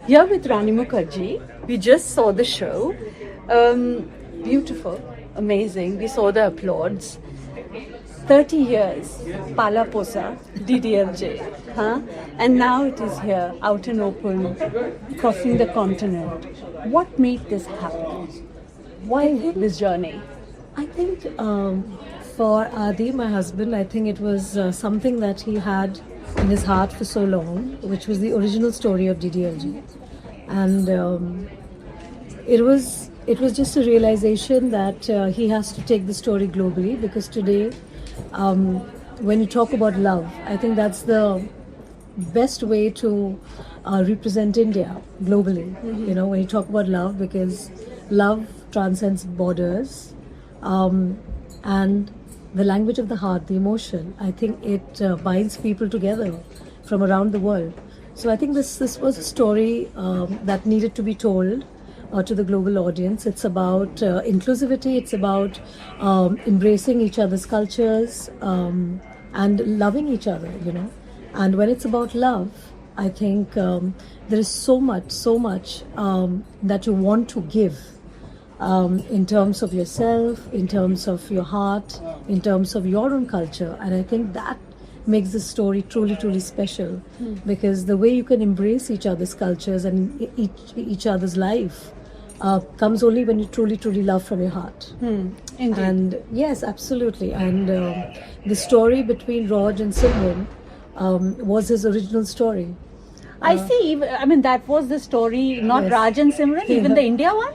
Here with Rani Mukerji, we just saw the show. Beautiful, amazing. We saw the applauds. 30 years, Pala Posa, DDLJ. Huh? And now it is here, out and open, crossing the continent. What made this happen? Why this journey? I think for Adi, my husband, I think it was something that he had in his heart for so long, which was the original story of DDLJ. And it was just a realization that he has to take the story globally, because today, when you talk about love, I think that's the best way to represent India globally. You know, when you talk about love, because love transcends borders, and the language of the heart, the emotion, I think it binds people together from around the world. So I think this was a story that needed to be told to the global audience. It's about inclusivity, it's about embracing each other's cultures and loving each other, you know. And when it's about love, I think there is so much that you want to give. In terms of yourself, in terms of your heart, in terms of your own culture. And I think that makes the story truly special, because the way you can embrace each other's cultures and each other's life comes only when you truly love from your heart. Indeed. And yes, absolutely. And the story between Raj and Simran was his original story. I see. I mean, that was the story, not Yes. Raj and Simran, even the India one?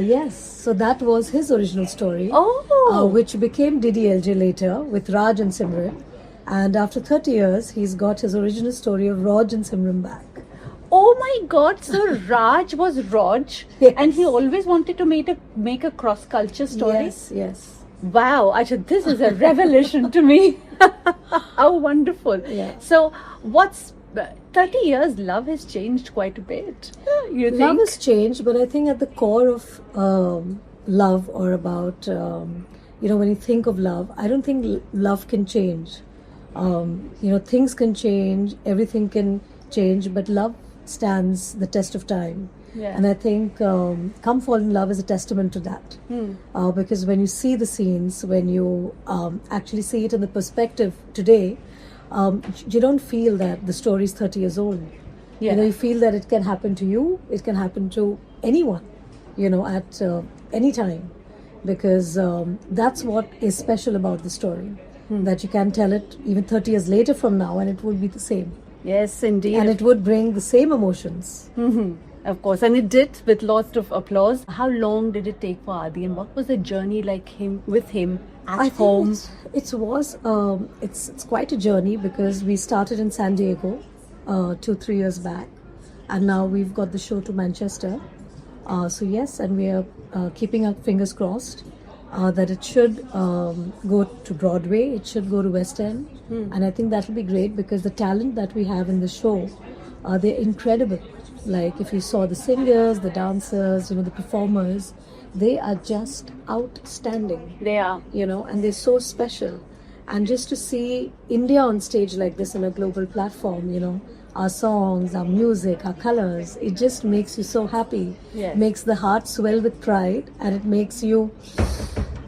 Yes, so that was his original story, Oh. which became DDLJ later with Raj and Simran. And after 30 years, he's got his original story of Raj and Simran back. Oh my God! So Raj was Raj, Yes. and he always wanted to make a cross-culture story. Yes. Wow! Actually, this is a revelation to me. How wonderful! Yeah. So, what's 30 years? Love has changed quite a bit. You think? Love has changed, but I think at the core of love, or about, when you think of love, I don't think love can change. Things can change, everything can change, but love stands the test of time. Yeah. And I think Come Fall in Love is a testament to that. Because when you see the scenes, when you actually see it in the perspective today, you don't feel that the story is 30 years old. Yeah. You feel that it can happen to you, it can happen to anyone, at any time. Because that's what is special about the story. That you can tell it even 30 years later from now, and it would be the same. Yes, indeed. And it would bring the same emotions. Of course, and it did, with lots of applause. How long did it take for Adi, and what was the journey like with him at home? It's quite a journey, because we started in San Diego 2-3 years back, and now we've got the show to Manchester. So yes, and we are keeping our fingers crossed that it should go to Broadway, it should go to West End, and I think that will be great, because the talent that we have in the show, they're incredible. Like, if you saw the singers, the dancers, the performers, they are just outstanding. They are. And they're so special. And just to see India on stage like this on a global platform, our songs, our music, our colors, it just makes you so happy. Yes. Makes the heart swell with pride, and it makes you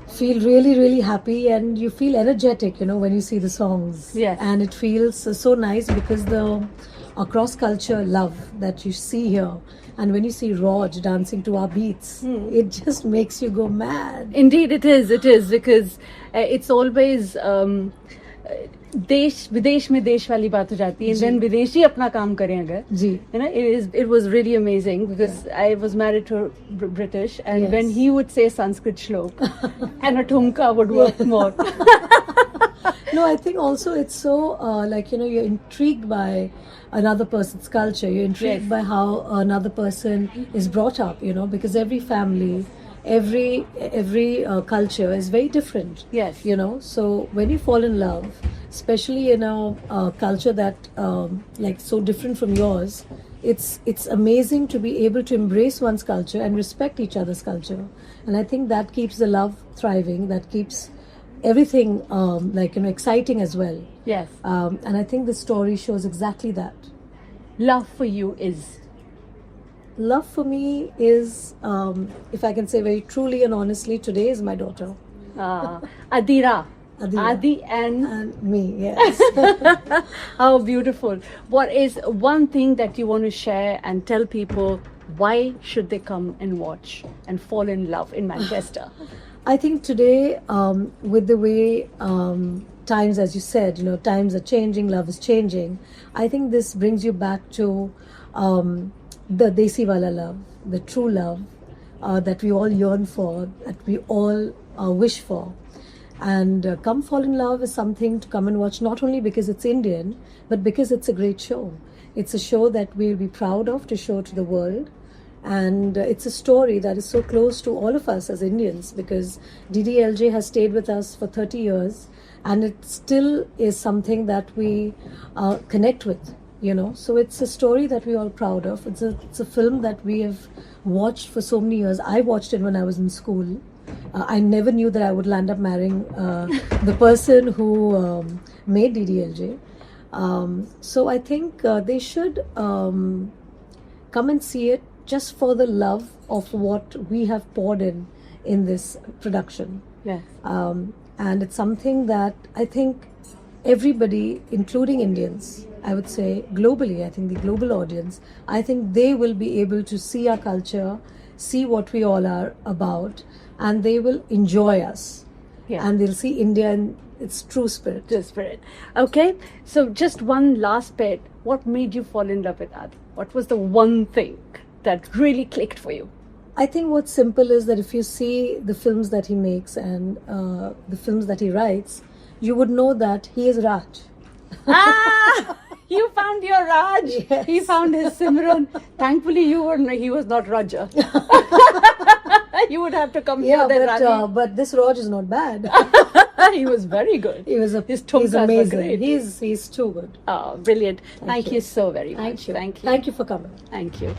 feel really happy, and you feel energetic, when you see the songs. Yes. And it feels so nice, because the cross-culture love that you see here, and when you see Raj dancing to our beats, it just makes you go mad. Indeed, it is, because it's always देश विदेश में देश वाली बात हो जाती है, and then विदेशी अपना काम करें अगर, जी. It was really amazing, because I was married to a British, and Yes. when he would say Sanskrit shlok, and a thumka would work more. No, I think also it's so you're intrigued by another person's culture. You're intrigued Yes. by how another person is brought up. Because every family, every culture is very different. Yes. So when you fall in love, especially in a culture that so different from yours, it's amazing to be able to embrace one's culture and respect each other's culture. And I think that keeps the love thriving. That keeps everything exciting as well. Yes. And I think the story shows exactly that. Love for you is love for me is, if I can say very truly and honestly, today is my daughter. Adira. Adira. Adi and Me, yes. how beautiful. What is one thing that you want to share and tell people why should they come and watch and fall in love in Manchester? I think today, with the way times, as you said, times are changing, love is changing. I think this brings you back to the Desi Wala love, the true love that we all yearn for, that we all wish for. And Come Fall in Love is something to come and watch, not only because it's Indian, but because it's a great show. It's a show that we'll be proud of to show to the world. And it's a story that is so close to all of us as Indians, because DDLJ has stayed with us for 30 years and it still is something that we connect with, So it's a story that we're all proud of. It's a film that we have watched for so many years. I watched it when I was in school. I never knew that I would land up marrying the person who made DDLJ. So I think they should come and see it, just for the love of what we have poured in this production. Yes. And it's something that I think everybody, including Indians, I would say globally, I think the global audience, I think they will be able to see our culture, see what we all are about, and they will enjoy us. Yeah. And they'll see India in its true spirit. True spirit. Okay, so just one last bit. What made you fall in love with Adi? What was the one thing that really clicked for you? I think what's simple is that if you see the films that he makes and the films that he writes, you would know that he is Raj. You found your Raj. Yes. He found his Simran. Thankfully, he was not Raja. You would have to come here then, Rani. But this Raj is not bad. He was very good. He's amazing. Great. He's too good. Oh, brilliant. Thank you so very much. Thank you. Thank you. Thank you for coming. Thank you.